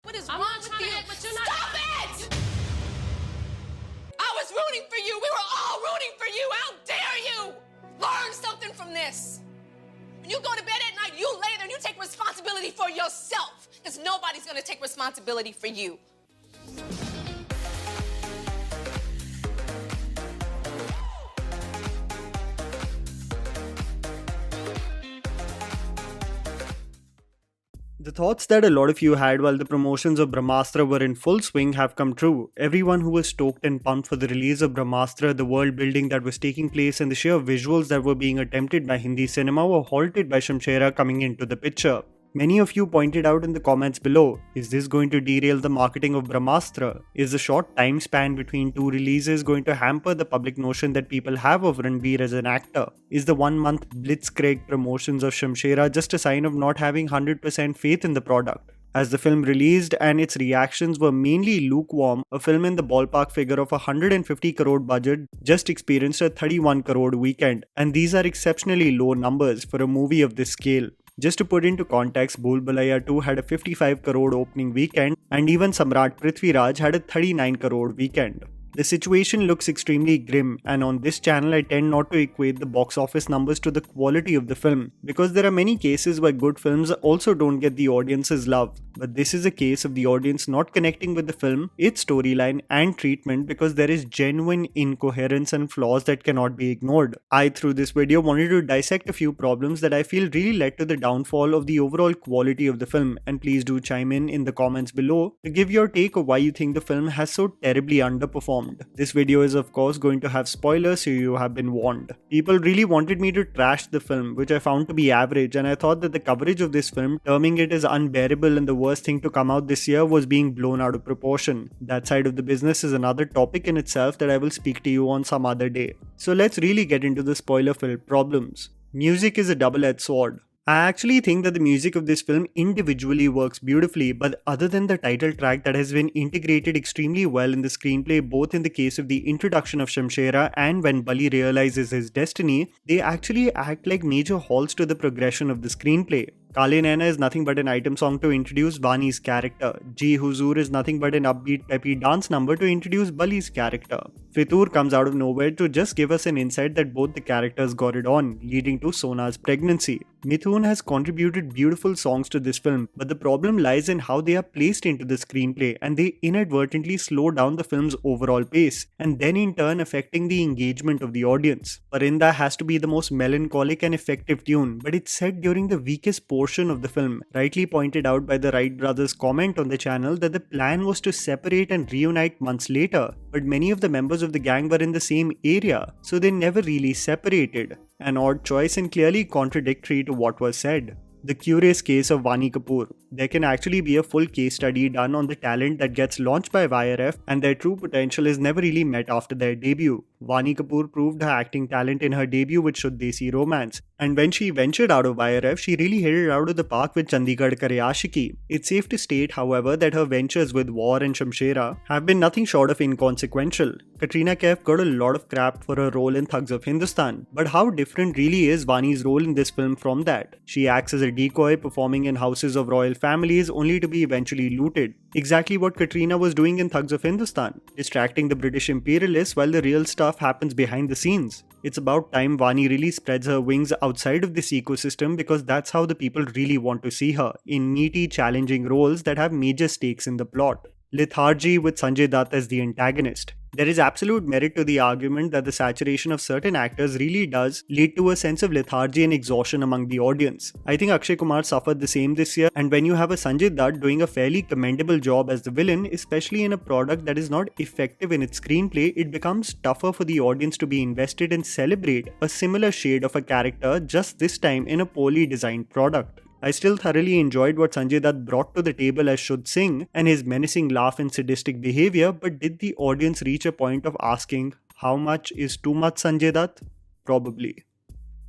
What is wrong with you? Stop it! I was rooting for you. We were all rooting for you. How dare you? Learn something from this. When you go to bed at night, you lay there and you take responsibility for yourself. Because nobody's going to take responsibility for you. The thoughts that a lot of you had while the promotions of Brahmastra were in full swing have come true. Everyone who was stoked and pumped for the release of Brahmastra, the world building that was taking place, and the sheer visuals that were being attempted by Hindi cinema were halted by Shamshera coming into the picture. Many of you pointed out in the comments below, is this going to derail the marketing of Brahmastra? Is the short time span between two releases going to hamper the public notion that people have of Ranbir as an actor? Is the 1-month blitzkrieg promotions of Shamshera just a sign of not having 100% faith in the product? As the film released and its reactions were mainly lukewarm, a film in the ballpark figure of a 150 crore budget just experienced a 31 crore weekend, and these are exceptionally low numbers for a movie of this scale. Just to put into context, Bhool Bhulaiya 2 had a 55 crore opening weekend, and even Samrat Prithviraj had a 39 crore weekend. The situation looks extremely grim, and on this channel I tend not to equate the box office numbers to the quality of the film, because there are many cases where good films also don't get the audience's love, but this is a case of the audience not connecting with the film, its storyline and treatment, because there is genuine incoherence and flaws that cannot be ignored. I, through this video, wanted to dissect a few problems that I feel really led to the downfall of the overall quality of the film, and please do chime in the comments below to give your take of why you think the film has so terribly underperformed. This video is of course going to have spoilers, so you have been warned. People really wanted me to trash the film, which I found to be average, and I thought that the coverage of this film, terming it as unbearable and the worst thing to come out this year, was being blown out of proportion. That side of the business is another topic in itself that I will speak to you on some other day. So let's really get into the spoiler-filled problems. Music is a double-edged sword. I actually think that the music of this film individually works beautifully, but other than the title track that has been integrated extremely well in the screenplay, both in the case of the introduction of Shamshera and when Bali realizes his destiny, they actually act like major halts to the progression of the screenplay. Kale Naina is nothing but an item song to introduce Vani's character. Ji Huzur is nothing but an upbeat peppy dance number to introduce Bali's character. Fitur comes out of nowhere to just give us an insight that both the characters got it on, leading to Sona's pregnancy. Mithun has contributed beautiful songs to this film, but the problem lies in how they are placed into the screenplay, and they inadvertently slow down the film's overall pace, and then in turn affecting the engagement of the audience. Parinda has to be the most melancholic and effective tune, but it's set during the weakest portion of the film, rightly pointed out by the Wright brothers' comment on the channel that the plan was to separate and reunite months later, but many of the members of the gang were in the same area, so they never really separated. An odd choice and clearly contradictory to what was said. The curious case of Vani Kapoor. There can actually be a full case study done on the talent that gets launched by YRF, and their true potential is never really met after their debut. Vani Kapoor proved her acting talent in her debut with Shuddh Desi Romance, and when she ventured out of YRF, she really hit it out of the park with Chandigarh Kare Aashiki. It's safe to state, however, that her ventures with War and Shamshera have been nothing short of inconsequential. Katrina Kaif got a lot of crap for her role in Thugs of Hindustan, but how different really is Vani's role in this film from that? She acts as a decoy, performing in houses of royal families only to be eventually looted. Exactly what Katrina was doing in Thugs of Hindustan, distracting the British imperialists while the real stuff happens behind the scenes. It's about time Vani really spreads her wings outside of this ecosystem, because that's how the people really want to see her, in meaty, challenging roles that have major stakes in the plot. Lethargy with Sanjay Dutt as the antagonist. There is absolute merit to the argument that the saturation of certain actors really does lead to a sense of lethargy and exhaustion among the audience. I think Akshay Kumar suffered the same this year, and when you have a Sanjay Dutt doing a fairly commendable job as the villain, especially in a product that is not effective in its screenplay, it becomes tougher for the audience to be invested and celebrate a similar shade of a character, just this time in a poorly designed product. I still thoroughly enjoyed what Sanjay Dutt brought to the table as Shuddh Singh and his menacing laugh and sadistic behavior, but did the audience reach a point of asking, how much is too much Sanjay Dutt? Probably.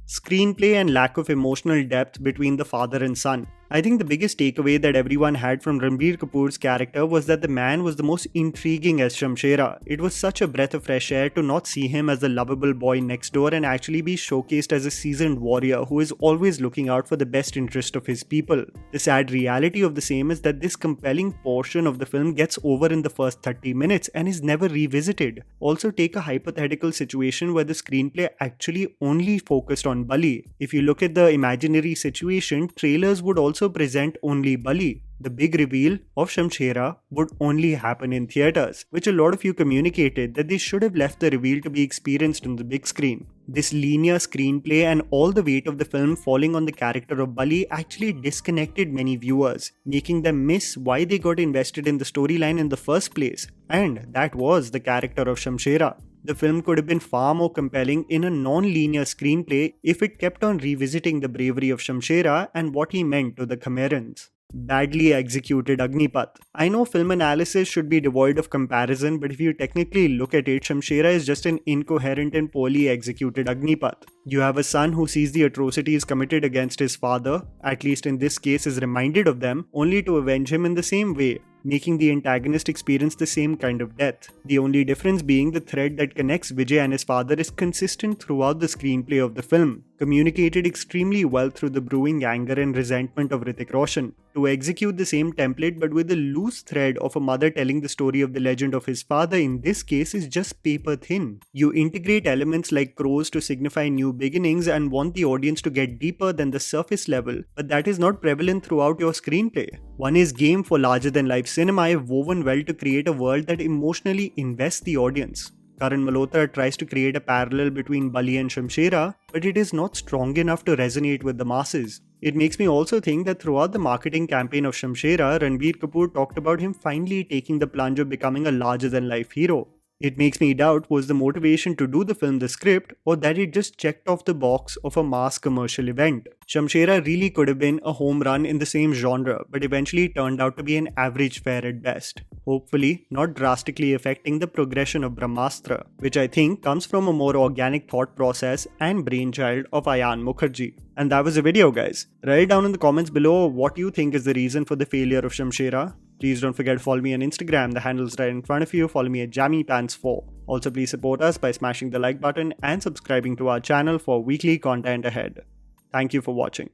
Screenplay and lack of emotional depth between the father and son. I think the biggest takeaway that everyone had from Ranbir Kapoor's character was that the man was the most intriguing as Shamshera. It was such a breath of fresh air to not see him as the lovable boy next door and actually be showcased as a seasoned warrior who is always looking out for the best interest of his people. The sad reality of the same is that this compelling portion of the film gets over in the first 30 minutes and is never revisited. Also, take a hypothetical situation where the screenplay actually only focused on Bali. If you look at the imaginary situation, trailers would also present only Bali. The big reveal of Shamshera would only happen in theatres, which a lot of you communicated that they should have left the reveal to be experienced on the big screen. This linear screenplay and all the weight of the film falling on the character of Bali actually disconnected many viewers, making them miss why they got invested in the storyline in the first place, and that was the character of Shamshera. The film could have been far more compelling in a non-linear screenplay if it kept on revisiting the bravery of Shamshera and what he meant to the Khamerans. Badly executed Agnipath. I know film analysis should be devoid of comparison, but if you technically look at it, Shamshera is just an incoherent and poorly executed Agnipath. You have a son who sees the atrocities committed against his father, at least in this case is reminded of them, only to avenge him in the same way, making the antagonist experience the same kind of death. The only difference being the thread that connects Vijay and his father is consistent throughout the screenplay of the film, communicated extremely well through the brewing anger and resentment of Hrithik Roshan. To execute the same template but with a loose thread of a mother telling the story of the legend of his father in this case is just paper thin. You integrate elements like crows to signify new beginnings and want the audience to get deeper than the surface level, but that is not prevalent throughout your screenplay. One is game for larger than life cinema if woven well to create a world that emotionally invests the audience. Karan Malhotra tries to create a parallel between Bali and Shamshera, but it is not strong enough to resonate with the masses. It makes me also think that throughout the marketing campaign of Shamshera, Ranbir Kapoor talked about him finally taking the plunge of becoming a larger than life hero. It makes me doubt was the motivation to do the film the script or that it just checked off the box of a mass commercial event. Shamshera really could have been a home run in the same genre but eventually turned out to be an average fare at best. Hopefully not drastically affecting the progression of Brahmastra, which I think comes from a more organic thought process and brainchild of Ayan Mukherjee. And that was the video, guys. Write down in the comments below what you think is the reason for the failure of Shamshera. Please don't forget to follow me on Instagram, the handle's right in front of you. Follow me at JammyPants4. Also, please support us by smashing the like button and subscribing to our channel for weekly content ahead. Thank you for watching.